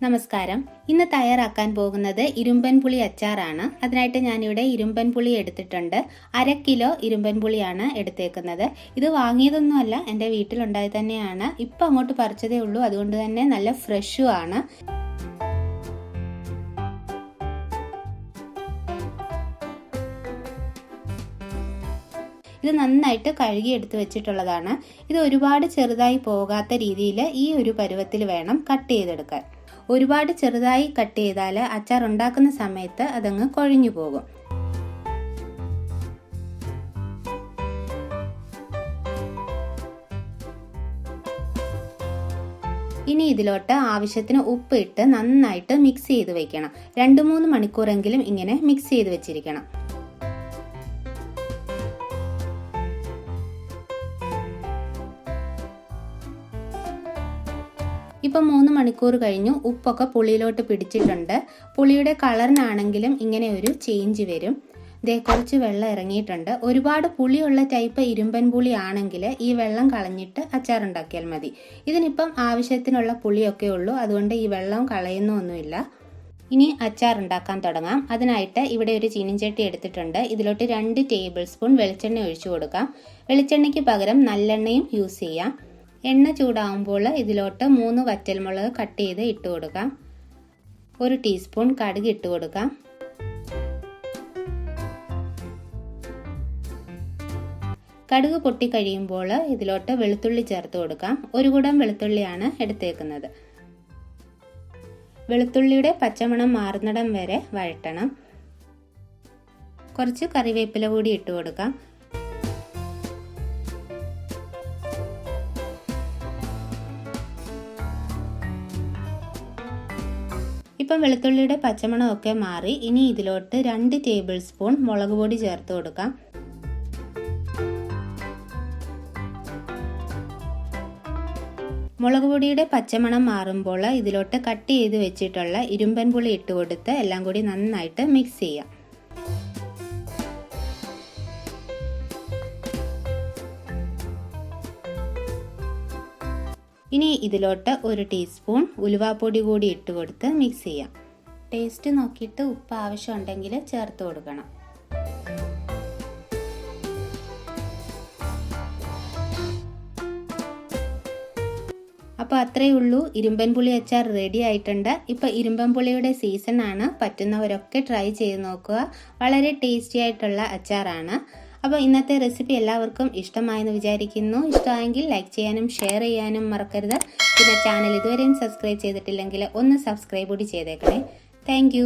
നമസ്കാരം. ഇന്ന് തയ്യാറാക്കാൻ പോകുന്നത് ഇരുമ്പൻ പുളി അച്ചാറാണ്. അതിനായിട്ട് ഞാനിവിടെ ഇരുമ്പൻ പുളി എടുത്തിട്ടുണ്ട്. 1/2 കിലോ ഇരുമ്പൻ പുളിയാണ് എടുത്തേക്കുന്നത്. ഇത് വാങ്ങിയതൊന്നുമല്ല, എൻ്റെ വീട്ടിലുണ്ടായി തന്നെയാണ്. ഇപ്പം അങ്ങോട്ട് പറിച്ചതേ ഉള്ളൂ, അതുകൊണ്ട് തന്നെ നല്ല ഫ്രഷും ആണ്. ഇത് നന്നായിട്ട് കഴുകി എടുത്ത് വെച്ചിട്ടുള്ളതാണ്. ഇത് ഒരുപാട് ചെറുതായി പോകാത്ത രീതിയിൽ ഈ ഒരു പരുവത്തിൽ വേണം കട്ട് ചെയ്തെടുക്കാൻ. ഒരുപാട് ചെറുതായി കട്ട് ചെയ്താൽ അച്ചാർ ഉണ്ടാക്കുന്ന സമയത്ത് അതങ്ങ് കൊഴിഞ്ഞു പോകും. ഇനി ഇതിലോട്ട് ആവശ്യത്തിന് ഉപ്പ് ഇട്ട് നന്നായിട്ട് മിക്സ് ചെയ്ത് വെക്കണം. 2-3 മണിക്കൂറെങ്കിലും ഇങ്ങനെ മിക്സ് ചെയ്ത് വെച്ചിരിക്കണം. ഇപ്പം 3 മണിക്കൂർ കഴിഞ്ഞു. ഉപ്പൊക്കെ പുളിയിലോട്ട് പിടിച്ചിട്ടുണ്ട്. പുളിയുടെ കളറിനാണെങ്കിലും ഇങ്ങനെ ഒരു ചേഞ്ച് വരും. ദേ കുറച്ച് വെള്ളം ഇറങ്ങിയിട്ടുണ്ട്. ഒരുപാട് പുളിയുള്ള ടൈപ്പ് ഇരുമ്പൻ പുളി ആണെങ്കിൽ ഈ വെള്ളം കളഞ്ഞിട്ട് അച്ചാർ ഉണ്ടാക്കിയാൽ മതി. ഇതിനിപ്പം ആവശ്യത്തിനുള്ള പുളിയൊക്കെ ഉള്ളൂ, അതുകൊണ്ട് ഈ വെള്ളം കളയുന്നൊന്നുമില്ല. ഇനി അച്ചാർ ഉണ്ടാക്കാൻ തുടങ്ങാം. അതിനായിട്ട് ഇവിടെ ഒരു ചീനിച്ചട്ടി എടുത്തിട്ടുണ്ട്. ഇതിലോട്ട് 2 ടേബിൾ സ്പൂൺ വെളിച്ചെണ്ണ ഒഴിച്ചു കൊടുക്കാം. വെളിച്ചെണ്ണയ്ക്ക് പകരം നല്ലെണ്ണയും യൂസ് ചെയ്യാം. എണ്ണ ചൂടാകുമ്പോൾ ഇതിലോട്ട് 3 വറ്റൽമുളക് കട്ട് ചെയ്ത് ഇട്ട് കൊടുക്കാം. 1 ടീസ്പൂൺ കടുക് ഇട്ട് കൊടുക്കാം. കടുക് പൊട്ടി കഴിയുമ്പോൾ ഇതിലോട്ട് വെളുത്തുള്ളി ചേർത്ത് കൊടുക്കാം. 1 കുടം വെളുത്തുള്ളിയാണ് എടുത്തേക്കുന്നത്. വെളുത്തുള്ളിയുടെ പച്ചമണം മാറുന്നിടം വരെ വഴറ്റണം. കുറച്ച് കറിവേപ്പില കൂടി ഇട്ട് കൊടുക്കാം. ഇപ്പം വെളുത്തുള്ളിയുടെ പച്ചമണമൊക്കെ മാറി. ഇനി ഇതിലോട്ട് 2 ടേബിൾ സ്പൂൺ മുളക് പൊടി ചേർത്ത് കൊടുക്കാം. മുളക് പൊടിയുടെ പച്ചമണം മാറുമ്പോൾ ഇതിലോട്ട് കട്ട് ചെയ്ത് വെച്ചിട്ടുള്ള ഇരുമ്പൻ പുളി ഇട്ട് കൊടുത്ത് എല്ലാം കൂടി നന്നായിട്ട് മിക്സ് ചെയ്യാം. ഇനി ഇതിലോട്ട് 1 ടീസ്പൂൺ ഉലുവാപ്പൊടി കൂടി ഇട്ട് കൊടുത്ത് മിക്സ് ചെയ്യാം. ടേസ്റ്റ് നോക്കിയിട്ട് ഉപ്പ് ആവശ്യമുണ്ടെങ്കിൽ ചേർത്ത് കൊടുക്കണം. അപ്പോൾ അത്രയേ ഉള്ളൂ, ഇരുമ്പൻ പുളി അച്ചാർ റെഡി ആയിട്ടുണ്ട്. ഇപ്പോൾ ഇരുമ്പൻ പുളിയുടെ സീസൺ ആണ്. പറ്റുന്നവരൊക്കെ ട്രൈ ചെയ്ത് നോക്കുക. വളരെ ടേസ്റ്റി ആയിട്ടുള്ള അച്ചാറാണ്. അപ്പോൾ ഇന്നത്തെ റെസിപ്പി എല്ലാവർക്കും ഇഷ്ടമായെന്ന് വിചാരിക്കുന്നു. ഇഷ്ടമായെങ്കിൽ ലൈക്ക് ചെയ്യാനും ഷെയർ ചെയ്യാനും മറക്കരുത്. പിന്നെ ചാനൽ ഇതുവരെയും സബ്സ്ക്രൈബ് ചെയ്തിട്ടില്ലെങ്കിൽ ഒന്ന് സബ്സ്ക്രൈബ് കൂടി ചെയ്തേക്കണേ. താങ്ക്